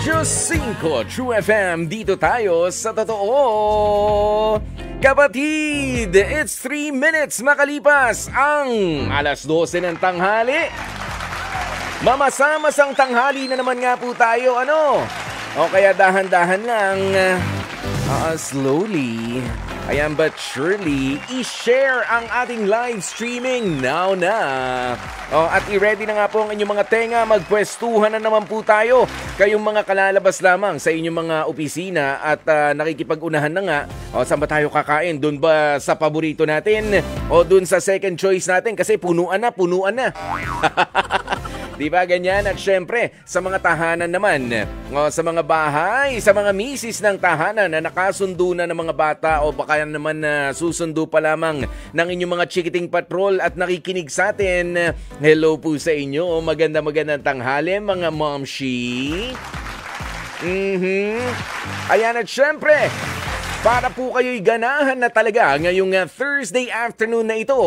Radyo 5 True FM, dito tayo sa totoo. Kapatid, it's 3 minutes makalipas ang alas 12 ng tanghali. Mamasa-masang tanghali na naman nga po tayo, ano? O kaya dahan-dahan lang, slowly, ayan, but surely, i-share ang ating live streaming now na. At i-ready na nga po ang inyong mga tenga, magpwestuhan na naman po tayo. Kayong mga kalalabas lamang sa inyong mga opisina at nakikipag-unahan na nga. Saan ba tayo kakain? Doon ba sa paborito natin? O doon sa second choice natin? Kasi punuan na. Diba ganyan? At syempre, sa mga tahanan naman, sa mga bahay, sa mga misis ng tahanan na nakasundo na ng mga bata o baka naman susundo pa lamang ng inyong mga chikiting patrol at nakikinig sa atin. Hello po sa inyo. Magandang tanghali, mga momshi. Ayan, at syempre, para po kayo'y ganahan na talaga ngayong Thursday afternoon na ito.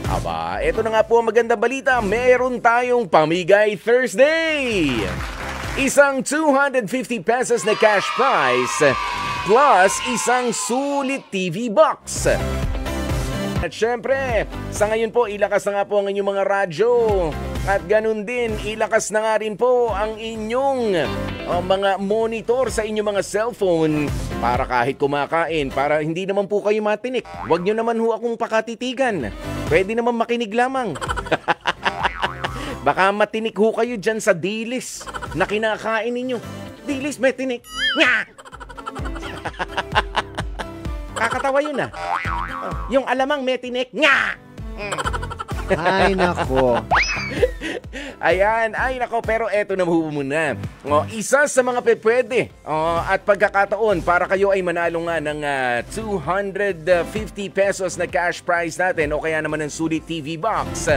Aba, eto na nga po ang magandang balita. Meron tayong Pamigay Thursday. Isang 250 pesos na cash prize plus isang sulit TV box. At syempre, sa ngayon po, ilakas na nga po ang inyong mga radyo. At ganun din, ilakas na nga rin po ang inyong mga monitor sa inyong mga cellphone para kahit kumakain, para hindi naman po kayo matinik. Huwag nyo naman ho akong pakatitigan. Pwede naman makinig lamang. Baka matinik ho kayo dyan sa dilis na kinakain ninyo. Dilis, may tinik. Nga! Kakatawa yun ah. Yung alamang may tinik. Nga! Ay, nako. Ayan, pero eto na muna. Isa sa mga pwede at pagkakataon para kayo ay manalo nga ng 250 pesos na cash prize natin o kaya naman ng sulit TV box.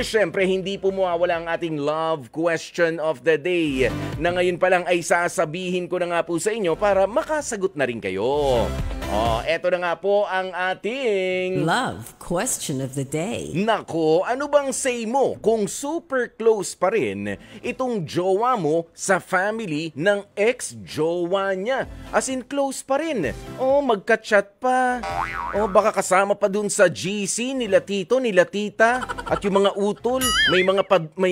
Syempre, hindi po mawawala ang ating love question of the day na ngayon pa lang ay sasabihin ko na nga po sa inyo para makasagot na rin kayo. Eto na nga po ang ating love question of the day. Nako, ano bang say mo kung super close pa rin itong jowa mo sa family ng ex-jowa niya? As in close pa rin. Magka-chat pa. Baka kasama pa dun sa GC nila tito, nila tita at yung mga utol, may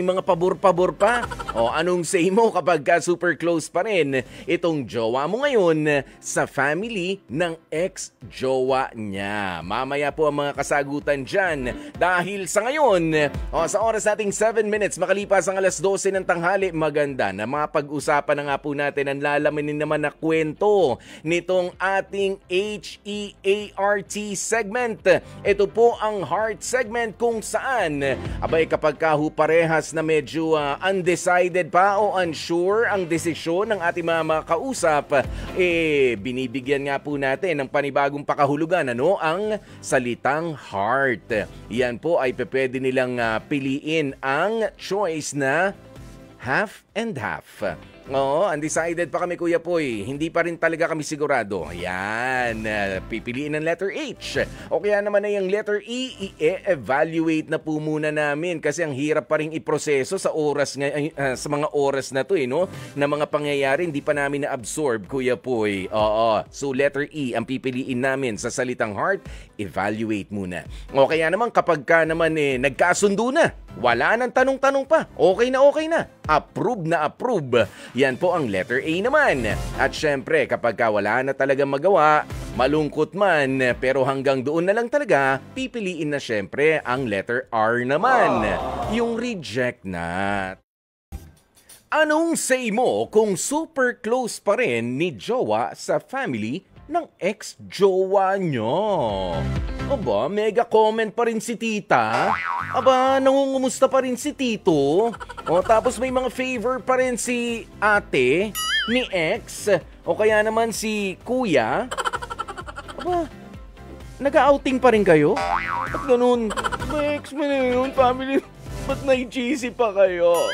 mga pabor-pabor pa. Anong say mo kapag super close pa rin itong jowa mo ngayon sa family ng ex-jowa niya? Mamaya po ang mga kasagutan dyan. Dahil sa ngayon, sa oras nating 7 minutes makalipas ang alas 12 ng tanghali, maganda na mapag-usapan na nga po natin ang lalaminin naman na kwento nitong ating HEART segment. Ito po ang heart segment kung saan, kapag parehas na medyo undecided pa o unsure ang desisyon ng ating mga kausap, binibigyan nga po natin ng panibagong pakahulugan, ang salitang heart. Yan po ay pwede nilang piliin ang choice na half and half. Undecided pa kami, Kuya Poy. Hindi pa rin talaga kami sigurado. Ayan, pipiliin ng letter H. O kaya naman na yung letter E, i-evaluate na po muna namin kasi ang hirap pa rin iproseso sa oras sa mga oras na to, no? Na mga pangyayari hindi pa namin na-absorb, Kuya Poy. So letter E ang pipiliin namin sa salitang heart, evaluate muna. O kaya naman kapag ka naman nagkasundo na, wala nang tanong-tanong pa, okay na, approve na approve. Yan po ang letter A naman. At syempre, kapag wala na talagang magawa, malungkot man, pero hanggang doon na lang talaga, pipiliin na syempre ang letter R naman. Yung reject na. Anong say mo kung super close pa rin ni jowa sa family ng ex-jowa nyo? Aba, mega comment pa rin si tita. Aba, nangungumusta pa rin si tito. Tapos may mga favor pa rin si ate, ni ex, o kaya naman si kuya. Aba, nag-outing pa rin kayo? At ganun, ex mo na yun, family, ba't nai-cheesy pa kayo?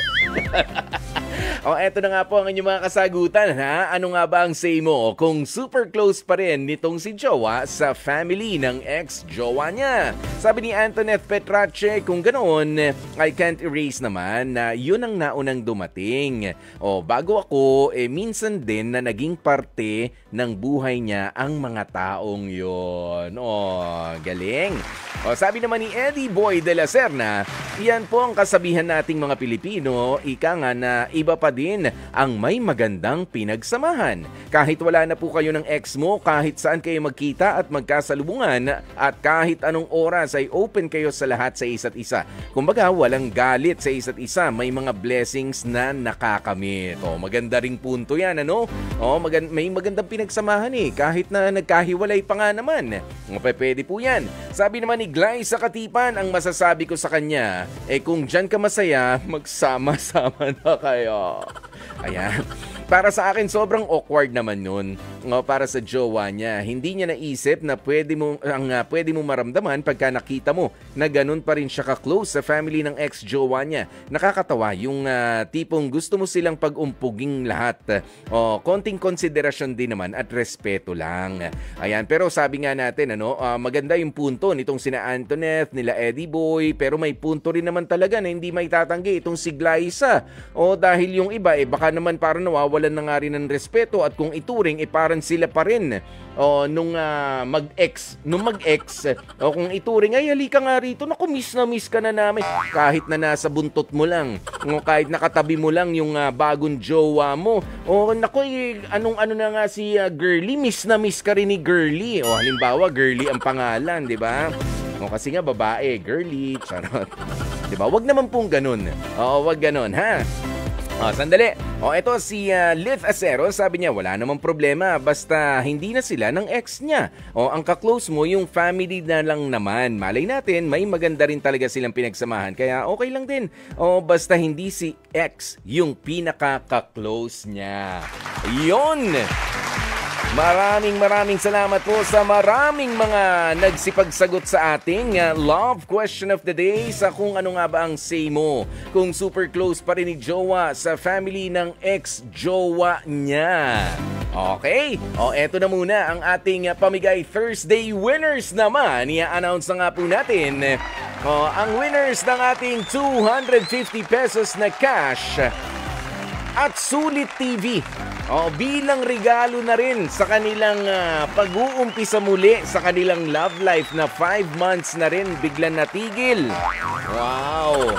O eto na nga po ang inyong mga kasagutan ha. Ano nga ba ang say mo kung super close pa rin nitong si Jowa sa family ng ex-jowa niya? Sabi ni Antoinette Petrache, kung ganoon, I can't erase naman na yun ang naunang dumating. O bago ako, minsan din na naging parte ng buhay niya ang mga taong yun. O, galing. O, sabi naman ni Eddie Boy de la Serna, iyan po ang kasabihan nating mga Pilipino, ika nga na iba pa din ang may magandang pinagsamahan. Kahit wala na po kayo ng ex mo, kahit saan kayo magkita at magkasalubungan, at kahit anong oras ay open kayo sa lahat sa isa't isa. Kumbaga, walang galit sa isa't isa, may mga blessings na nakakamit. O, maganda ring punto yan, ano? O, may magandang pinagsamahan kahit na nagkahiwalay pa nga naman. O, pwede po yan. Sabi naman ni Glay sa Katipan, ang masasabi ko sa kanya, kung dyan ka masaya, magsama-sama na kayo. Ayan. Para sa akin, sobrang awkward naman yun. Para sa jowa niya, hindi niya naisip na pwede mo maramdaman pagka nakita mo na ganun pa rin siya ka-close sa family ng ex-jowa niya. Nakakatawa yung tipong gusto mo silang pag-umpuging lahat. Konting konsiderasyon din naman at respeto lang. Ayan, pero sabi nga natin, maganda yung punto nitong sina Antoinette, nila Eddie Boy, pero may punto rin naman talaga na hindi maitatanggi itong si Glyza. Dahil yung iba, baka naman parang nawawalan na nga rin ng respeto, at kung ituring, parang sila pa rin nung mag-ex, kung ituring, ay halika nga rito, naku, miss ka na namin, kahit na nasa buntot mo lang, kahit nakatabi mo lang yung bagong jowa mo, naku, anong na nga si Girly, miss ka rin ni Girly, halimbawa Girly ang pangalan, di ba? Kasi nga babae, Girly, charot, di ba? Wag naman pong ganun. Wag ganun, ha? Sandali. Ito si Liv Acero, sabi niya wala namang problema basta hindi na sila ng ex niya. Ang ka-close mo yung family na lang naman. Malay natin may maganda rin talaga silang pinagsamahan kaya okay lang din. Basta hindi si ex yung pinaka-close niya. Yon! Maraming salamat po sa maraming mga nagsipagsagot sa ating love question of the day sa kung ano nga ba ang say mo. Kung super close pa rin ni jowa sa family ng ex-jowa niya. Okay, eto na muna ang ating pamigay Thursday winners naman. I-announce na nga po natin ang winners ng ating 250 pesos na cash at Sulit TV. Bilang regalo na rin sa kanilang pag-uumpisa muli sa kanilang love life na 5 months na rin biglang natigil. Wow!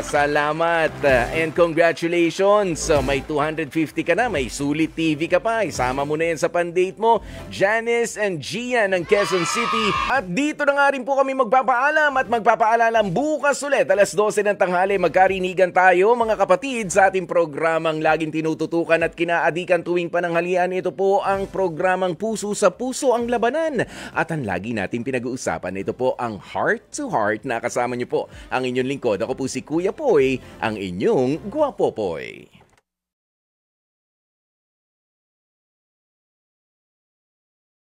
Salamat and congratulations. May 250 ka na, may Sulit TV ka pa. Isama mo na yan sa pandate mo. Janice and Gia ng Quezon City. At dito na nga rin po kami magpapaalam at magpapaalam bukas ulit. Alas 12 ng tanghali magkarinigan tayo mga kapatid sa ating programang laging tinututukan at kinaadikan tuwing pananghalian. Ito po ang programang Puso sa Puso ang Labanan. At ang lagi natin pinag-uusapan, ito po ang Heart to Heart na kasama niyo po ang inyong lingkod. Ako po si Kuya Poy, ang inyong Gwapo Poy.